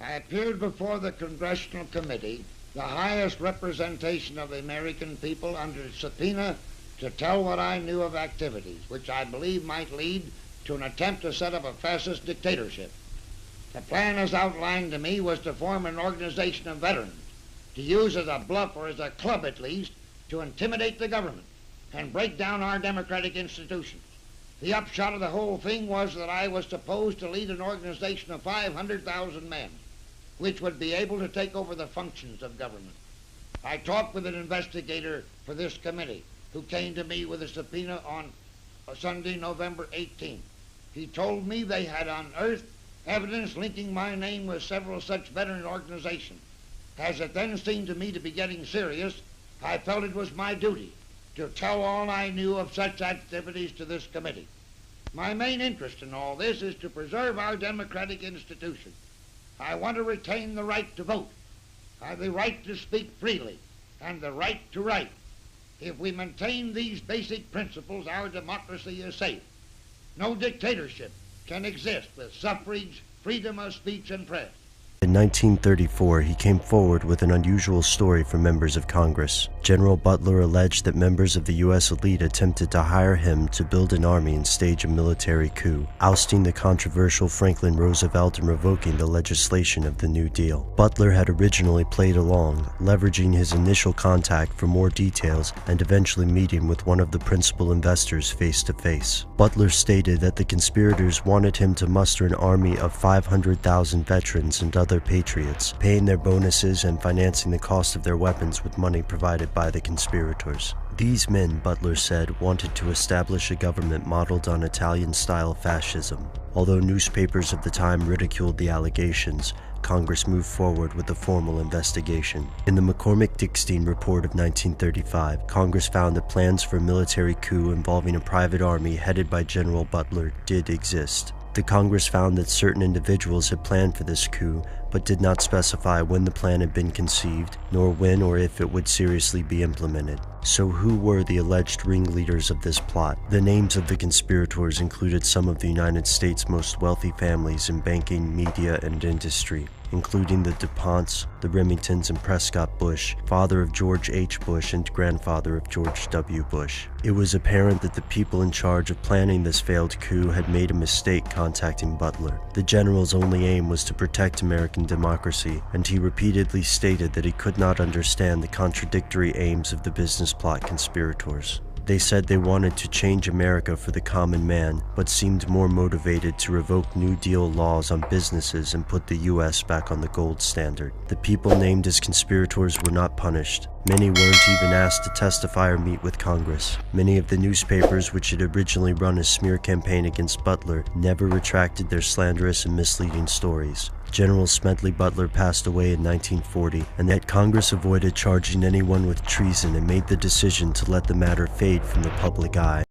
I appeared before the Congressional Committee, the highest representation of the American people, under subpoena to tell what I knew of activities which I believe might lead to an attempt to set up a fascist dictatorship. The plan as outlined to me was to form an organization of veterans, to use as a bluff, or as a club at least, to intimidate the government and break down our democratic institutions. The upshot of the whole thing was that I was supposed to lead an organization of 500,000 men, which would be able to take over the functions of government. I talked with an investigator for this committee who came to me with a subpoena on Sunday, November 18th. He told me they had unearthed evidence linking my name with several such veteran organizations. As it then seemed to me to be getting serious, I felt it was my duty to tell all I knew of such activities to this committee. My main interest in all this is to preserve our democratic institutions. I want to retain the right to vote, the right to speak freely, and the right to write. If we maintain these basic principles, our democracy is safe. No dictatorship can exist with suffrage, freedom of speech, and press. In 1934, he came forward with an unusual story for members of Congress. General Butler alleged that members of the U.S. elite attempted to hire him to build an army and stage a military coup, ousting the controversial Franklin Roosevelt and revoking the legislation of the New Deal. Butler had originally played along, leveraging his initial contact for more details and eventually meeting with one of the principal investors face to face. Butler stated that the conspirators wanted him to muster an army of 500,000 veterans and other patriots, paying their bonuses and financing the cost of their weapons with money provided by the conspirators. These men, Butler said, wanted to establish a government modeled on Italian-style fascism. Although newspapers of the time ridiculed the allegations, Congress moved forward with a formal investigation. In the McCormick-Dickstein Report of 1935, Congress found that plans for a military coup involving a private army headed by General Butler did exist. The Congress found that certain individuals had planned for this coup, but did not specify when the plan had been conceived, nor when or if it would seriously be implemented. So who were the alleged ringleaders of this plot? The names of the conspirators included some of the United States' most wealthy families in banking, media, and industry, including the DuPonts, the Remingtons, and Prescott Bush, father of George H. Bush and grandfather of George W. Bush. It was apparent that the people in charge of planning this failed coup had made a mistake contacting Butler. The general's only aim was to protect American democracy, and he repeatedly stated that he could not understand the contradictory aims of the business plot conspirators. They said they wanted to change America for the common man, but seemed more motivated to revoke New Deal laws on businesses and put the U.S. back on the gold standard. The people named as conspirators were not punished. Many weren't even asked to testify or meet with Congress. Many of the newspapers which had originally run a smear campaign against Butler never retracted their slanderous and misleading stories. General Smedley Butler passed away in 1940, and yet Congress avoided charging anyone with treason and made the decision to let the matter fade from the public eye.